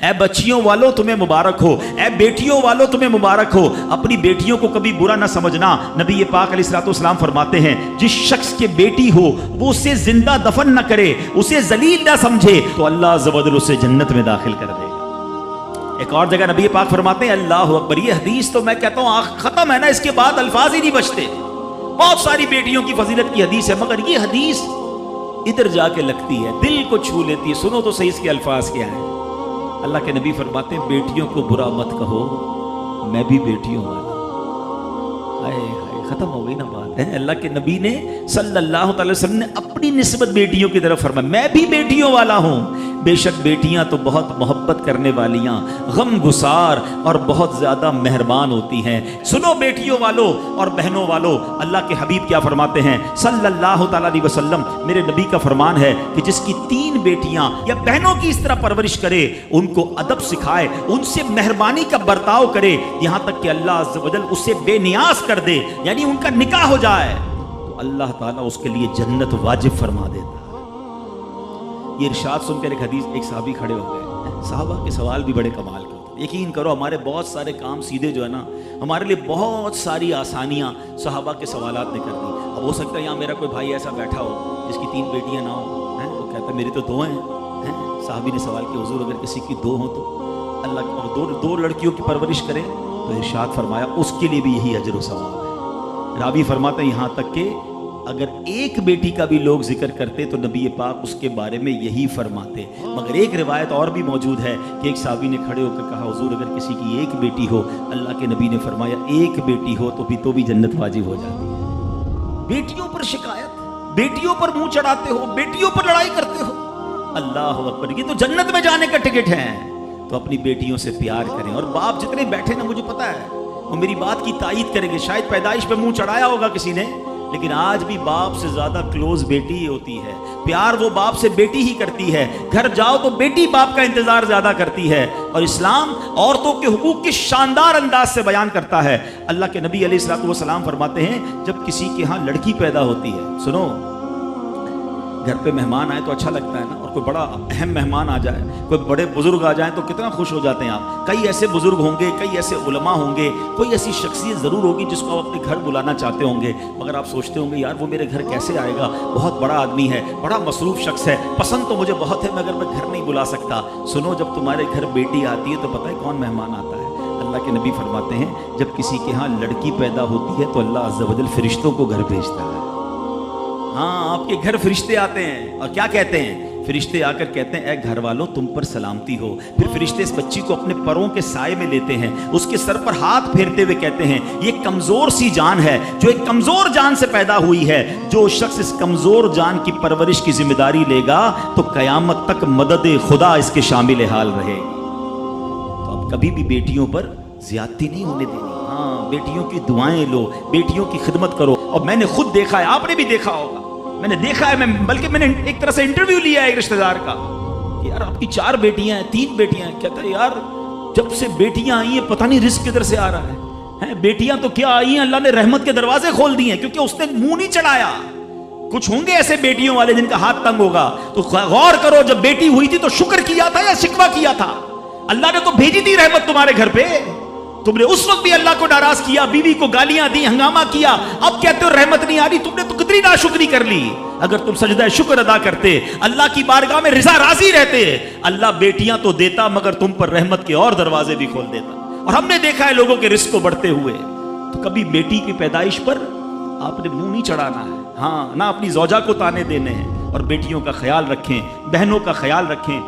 اے بچیوں والوں تمہیں مبارک ہو، اے بیٹیوں والوں تمہیں مبارک ہو۔ اپنی بیٹیوں کو کبھی برا نہ سمجھنا۔ نبی پاک علیہ الصلوۃ والسلام فرماتے ہیں جس شخص کے بیٹی ہو وہ اسے زندہ دفن نہ کرے، اسے ذلیل نہ سمجھے، تو اللہ عز و جل اسے جنت میں داخل کر دے گا۔ ایک اور جگہ نبی پاک فرماتے ہیں اللہ اکبر، یہ حدیث تو میں کہتا ہوں ختم ہے نا، اس کے بعد الفاظ ہی نہیں بچتے۔ بہت ساری بیٹیوں کی فضیلت کی حدیث ہے، مگر یہ حدیث ادھر جا کے لگتی ہے، دل کو چھو لیتی ہے۔ سنو تو صحیح اس کے الفاظ کیا ہیں۔ اللہ کے نبی فرماتے ہیں بیٹیوں کو برا مت کہو، میں بھی بیٹیوں والا۔ ہائے ہائے، ختم ہو گئی نا بات ہے۔ اللہ کے نبی نے صلی اللہ تعالی وسلم نے اپنی نسبت بیٹیوں کی طرف فرمایا میں بھی بیٹیوں والا ہوں۔ بے شک بیٹیاں تو بہت محبت کرنے والیاں، غم گسار اور بہت زیادہ مہربان ہوتی ہیں۔ سنو بیٹیوں والوں اور بہنوں والوں، اللہ کے حبیب کیا فرماتے ہیں صلی اللہ تعالی علیہ وسلم، میرے نبی کا فرمان ہے کہ جس کی 3 بیٹیاں یا بہنوں کی اس طرح پرورش کرے، ان کو ادب سکھائے، ان سے مہربانی کا برتاؤ کرے، یہاں تک کہ اللہ عز و جل اسے بے نیاز کر دے، یعنی ان کا نکاح ہو جائے، تو اللہ تعالیٰ اس کے لیے جنت واجب فرما دیتا ہے۔ یہ ارشاد سن کر ایک صحابی کھڑے ہو گئے۔ صحابہ کے سوال بھی بڑے کمال کے ہوتے ہیں۔ یقین کرو ہمارے بہت سارے کام سیدھے جو ہے نا، ہمارے لیے بہت ساری آسانیاں صحابہ کے سوالات نے کر دی۔ اب ہو سکتا ہے یہاں میرا کوئی بھائی ایسا بیٹھا ہو جس کی 3 بیٹیاں نہ ہوں، وہ کہتا ہے میری تو 2 ہیں۔ صحابی نے سوال کیا حضور اگر کسی کی 2 ہوں تو اللہ دو لڑکیوں کی پرورش کرے، تو ارشاد فرمایا اس کے لیے بھی یہی اجر و ثواب ہے۔ راوی فرماتے ہیں یہاں تک کہ اگر ایک بیٹی کا بھی لوگ ذکر کرتے تو نبی پاک اس کے بارے میں یہی فرماتے۔ مگر ایک روایت اور بھی موجود ہے کہ ایک صحابی نے کھڑے ہو کر کہا حضور اگر کسی کی 1 بیٹی ہو، اللہ کے نبی نے فرمایا 1 بیٹی ہو تو بھی جنت واجب ہو جاتی ہے۔ بیٹیوں پر شکایت، بیٹیوں پر منہ چڑھاتے ہو، بیٹیوں پر لڑائی کرتے ہو، اللہ اکبر، یہ تو جنت میں جانے کا ٹکٹ ہے۔ تو اپنی بیٹیوں سے پیار کریں۔ اور باپ جتنے بیٹھے نا، مجھے پتا ہے وہ میری بات کی تائید کریں گے، شاید پیدائش پہ منہ چڑھایا ہوگا کسی نے، لیکن آج بھی باپ سے زیادہ کلوز بیٹی ہی ہوتی ہے۔ پیار وہ باپ سے بیٹی ہی کرتی ہے۔ گھر جاؤ تو بیٹی باپ کا انتظار زیادہ کرتی ہے۔ اور اسلام عورتوں کے حقوق کی شاندار انداز سے بیان کرتا ہے۔ اللہ کے نبی علیہ الصلوۃ والسلام فرماتے ہیں جب کسی کے ہاں لڑکی پیدا ہوتی ہے، سنو، گھر پہ مہمان آئے تو اچھا لگتا ہے نا، اور کوئی بڑا اہم مہمان آ جائے، کوئی بڑے بزرگ آ جائیں تو کتنا خوش ہو جاتے ہیں آپ۔ کئی ایسے بزرگ ہوں گے، کئی ایسے علماء ہوں گے، کوئی ایسی شخصیت ضرور ہوگی جس کو آپ اپنے گھر بلانا چاہتے ہوں گے، مگر آپ سوچتے ہوں گے یار وہ میرے گھر کیسے آئے گا، بہت بڑا آدمی ہے، بڑا مصروف شخص ہے، پسند تو مجھے بہت ہے مگر میں گھر نہیں بلا سکتا۔ سنو، جب تمہارے گھر بیٹی آتی ہے تو پتہ ہے کون مہمان آتا ہے؟ اللہ کے نبی فرماتے ہیں جب کسی کے ہاں لڑکی پیدا ہوتی ہے تو اللہ عز و جل فرشتوں کو گھر بھیجتا ہے۔ ہاں، آپ کے گھر فرشتے آتے ہیں اور کیا کہتے ہیں؟ فرشتے آ کر کہتے ہیں اے گھر والوں تم پر سلامتی ہو۔ پھر فرشتے اس بچی کو اپنے پروں کے سائے میں لیتے ہیں، اس کے سر پر ہاتھ پھیرتے ہوئے کہتے ہیں یہ کمزور سی جان ہے جو ایک کمزور جان سے پیدا ہوئی ہے، جو شخص اس کمزور جان کی پرورش کی ذمہ داری لے گا تو قیامت تک مدد خدا اس کے شامل حال رہے۔ تو اب کبھی بھی بیٹیوں پر زیادتی نہیں ہونے دینی۔ ہاں، بیٹیوں کی دعائیں لو، بیٹیوں کی خدمت کرو۔ اور میں نے خود دیکھا ہے، آپ نے بھی دیکھا ہوگا، میں نے دیکھا ہے، بلکہ میں نے ایک طرح سے انٹرویو لیا ہے ایک رشتہ دار کا، یار آپ کی 4 بیٹیاں ہیں، 3 بیٹیاں ہیں، کہتا ہے یار جب سے بیٹیاں آئی ہیں پتہ نہیں رزق کدھر سے آ رہا ہے۔ بیٹیاں تو کیا آئی ہیں، اللہ نے رحمت کے دروازے کھول دیے ہیں، کیونکہ اس نے منہ نہیں چڑھایا۔ کچھ ہوں گے ایسے بیٹیوں والے جن کا ہاتھ تنگ ہوگا، تو غور کرو جب بیٹی ہوئی تھی تو شکر کیا تھا یا شکوہ کیا تھا؟ اللہ نے تو بھیجی تھی رحمت تمہارے گھر پہ، تم نے اس وقت بھی اللہ کو ناراض کیا، بیوی کو گالیاں دی، ہنگامہ کیا، اب کہتے ہو رحمت نہیں آ رہی، تم نے تو کتنی ناشکری کر لی۔ اگر تم سجدہ شکر ادا کرتے، اللہ کی بارگاہ میں رضا راضی رہتے، اللہ بیٹیاں تو دیتا مگر تم پر رحمت کے اور دروازے بھی کھول دیتا۔ اور ہم نے دیکھا ہے لوگوں کے رزق کو بڑھتے ہوئے۔ تو کبھی بیٹی کی پیدائش پر آپ نے منہ نہیں چڑھانا ہے، ہاں، نہ اپنی زوجہ کو تانے دینے ہیں، اور بیٹیوں کا خیال رکھیں، بہنوں کا خیال رکھیں۔